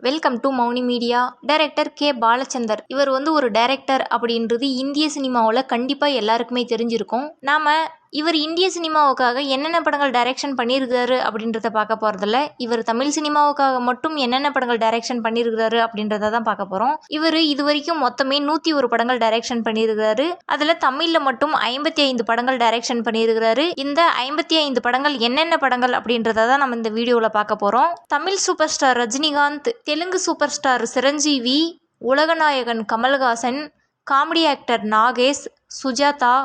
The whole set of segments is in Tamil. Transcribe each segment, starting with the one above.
Welcome to Mouni media. Director K Balachander இவர் ஒரு டைரக்டர் அப்படின்றது இந்திய சினிமாவில் கண்டிப்பாக எல்லாருக்குமே தெரிஞ்சிருக்கும். இவர் இந்திய சினிமாவுக்காக என்னென்ன படங்கள் டைரக்ஷன் பண்ணியிருக்காரு அப்படின்றத பார்க்க போகிறதில்ல. இவர் தமிழ் சினிமாவுக்காக மட்டும் என்னென்ன படங்கள் டைரக்ஷன் பண்ணியிருக்காரு அப்படின்றத தான் பார்க்க போகிறோம். இவர் இது வரைக்கும் மொத்தமே 101 படங்கள் டைரக்ஷன் பண்ணியிருக்காரு. அதில் தமிழில் மட்டும் 55 படங்கள் டைரக்ஷன் பண்ணியிருக்காரு. இந்த 55 படங்கள் என்னென்ன படங்கள் அப்படின்றத தான் நம்ம இந்த வீடியோவில் பார்க்க போகிறோம். Tamil super star Rajinikanth, Telugu super star Chiranjeevi, உலகநாயகன் கமல்ஹாசன், காமெடி ஆக்டர் நாகேஷ், சுஜாதா,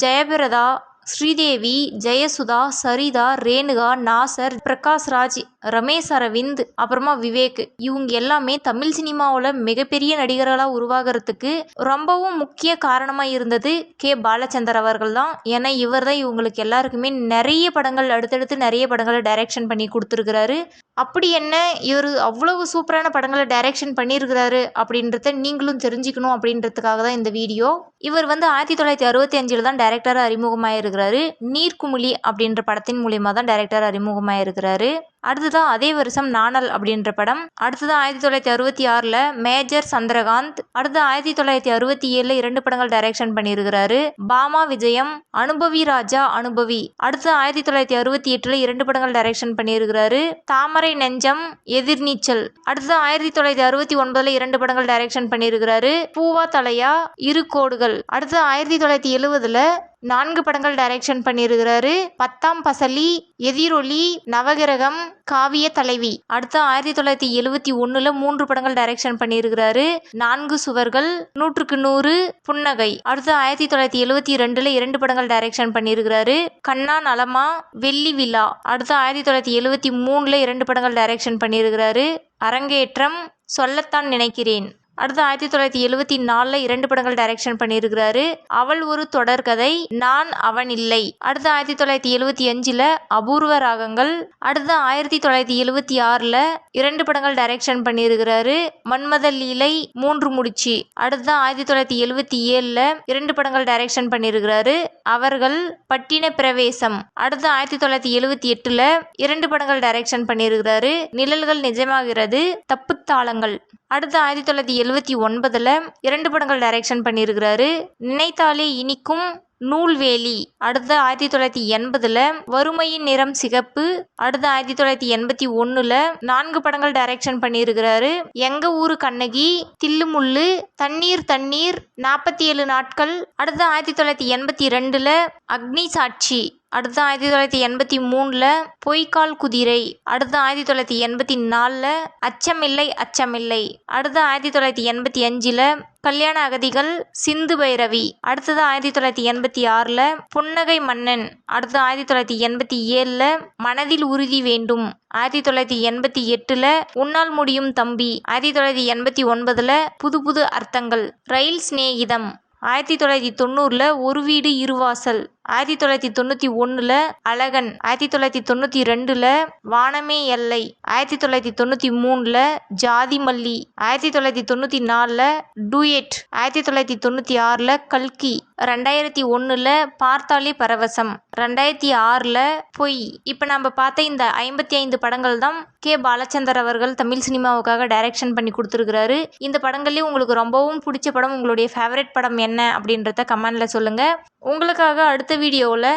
ஜெயபிரதா, ஸ்ரீதேவி, ஜெயசுதா, சரிதா, ரேணுகா, நாசர், பிரகாஷ்ராஜ், ரமேஷ் அரவிந்த், அப்புறமா விவேக், இவங்க எல்லாமே தமிழ் சினிமாவில் மிகப்பெரிய நடிகர்களாக உருவாகிறதுக்கு ரொம்பவும் முக்கிய காரணமாக இருந்தது கே பாலச்சந்தர் அவர்கள் தான். ஏன்னா இவர் தான் இவங்களுக்கு எல்லாருக்குமே நிறைய படங்கள் அடுத்தடுத்து நிறைய படங்களை டைரக்ஷன் பண்ணி கொடுத்துருக்கிறாரு. அப்படி என்ன இவர் அவ்வளவு சூப்பரான படங்களை டைரக்ஷன் பண்ணியிருக்கிறாரு அப்படின்றத நீங்களும் தெரிஞ்சுக்கணும் அப்படின்றதுக்காக தான் இந்த வீடியோ. இவர் 1965 தான் டைரக்டராக அறிமுகமாயிருக்கிறாரு. நீர்க்குமிழி அப்படின்ற படத்தின் மூலியமாக தான் டைரக்டர் அறிமுகமாயிருக்கிறாரு. அடுத்ததான் அதே வருஷம் நாணல் அப்படின்ற படம். அடுத்ததான் 1966 மேஜர் சந்திரகாந்த். அடுத்து 1967 2 படங்கள் டைரக்ஷன் பண்ணியிருக்கிறாரு. பாமா விஜயம், அனுபவி ராஜா அனுபவி. அடுத்து 1968 2 படங்கள் டைரக்ஷன் பண்ணியிருக்கிறாரு. தாமரை நெஞ்சம், எதிர்நீச்சல். அடுத்து 1969 2 படங்கள் டைரக்ஷன் பண்ணியிருக்கிறாரு. பூவா தலையா, இரு கோடுகள். அடுத்து 1970 4 படங்கள் டைரக்ஷன் பண்ணியிருக்கிறாரு. 10ஆம் பசலி, எதிரொலி, நவகிரகம், காவிய தலைவி. அடுத்து 1971 3 படங்கள் டைரக்ஷன் பண்ணியிருக்கிறாரு. 4 சுவர்கள், 100க்கு 100, புன்னகை. அடுத்து 1972 2 படங்கள் டைரக்ஷன் பண்ணியிருக்கிறாரு. கண்ணா நலமா, வெள்ளி விழா. அடுத்து 1973 2 படங்கள் டைரக்ஷன் பண்ணியிருக்கிறாரு. அரங்கேற்றம், சொல்லத்தான் நினைக்கிறேன். அடுத்து 1974 2 படங்கள் டைரக்ஷன் பண்ணியிருக்கிறாரு. அவள் ஒரு தொடர்கதை, நான் அவன் இல்லை. அடுத்து 1975 அபூர்வ ராகங்கள். அடுத்து 1976 2 படங்கள் டைரக்ஷன் பண்ணியிருக்கிறாரு. மன்மத லீலை, 3 முடிச்சு. அடுத்து 1977 2 படங்கள் டைரக்ஷன் பண்ணியிருக்கிறாரு. அவர்கள், பட்டின பிரவேசம். அடுத்து 1978 2 படங்கள் டைரக்ஷன் பண்ணியிருக்கிறாரு. நிழல்கள் நிஜமாகிறது, தப்பு தாளங்கள். அடுத்து 1979 2 படங்கள் டைரக்ஷன் பண்ணியிருக்கிறாரு. நினைத்தாலே இனிக்கும், நூல்வேலி. அடுத்து 1980 வறுமையின் நிறம் சிகப்பு. அடுத்து 1981 4 படங்கள் டைரக்ஷன் பண்ணியிருக்கிறாரு. எங்க ஊரு கண்ணகி, தில்லுமுள்ளு, தண்ணீர் தண்ணீர், 47 நாட்கள். அடுத்து 1982 அக்னி சாட்சி. அடுத்து 1983 பொய்க்கால் குதிரை. அடுத்து 1984 அச்சமில்லை அச்சமில்லை. அடுத்து 1985 கல்யாண அகதிகள், சிந்து பைரவி. அடுத்தது 1986 புன்னகை மன்னன். அடுத்து 1987 மனதில் உறுதி வேண்டும். 1988 உன்னால் முடியும் தம்பி. 1989 புது புது அர்த்தங்கள். ரயில் சிநேகிதம். 1990 ஒரு வீடு இருவாசல். 1991 அழகன். 1992 வானமே எல்லை. 1993 ஜாதி மல்லி. 1994 டூயட். 1996 கல்கி. 2001 பார்த்தாலே பரவசம். 2006 பொய். இப்போ நம்ம பார்த்த இந்த 55 படங்கள் தான் கே பாலச்சந்தர் அவர்கள் தமிழ் சினிமாவுக்காக டைரக்ஷன் பண்ணி கொடுத்துருக்கிறாரு. இந்த படங்கள்லேயே உங்களுக்கு ரொம்பவும் பிடிச்ச படம், உங்களுடைய ஃபேவரட் படம் என்ன அப்படின்றத கமெண்ட்ல சொல்லுங்க. உங்களுக்காக அடுத்த வீடியோவில்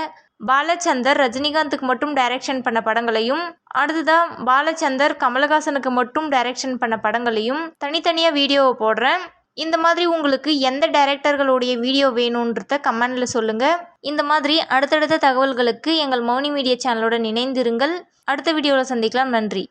பாலச்சந்தர் ரஜினிகாந்துக்கு மட்டும் டைரக்ஷன் பண்ண படங்களையும், அடுத்ததான் பாலச்சந்தர் கமல்ஹாசனுக்கு மட்டும் டைரக்ஷன் பண்ண படங்களையும் தனித்தனியாக வீடியோவை போடுறேன். இந்த மாதிரி உங்களுக்கு எந்த டைரக்டர்களுடைய வீடியோ வேணுன்றத கமெண்ட்ல சொல்லுங்க. இந்த மாதிரி அடுத்தடுத்த தகவல்களுக்கு எங்கள் மௌனி மீடியா சேனலுடன் இணைந்திருங்கள். அடுத்த வீடியோவில் சந்திக்கலாம். நன்றி.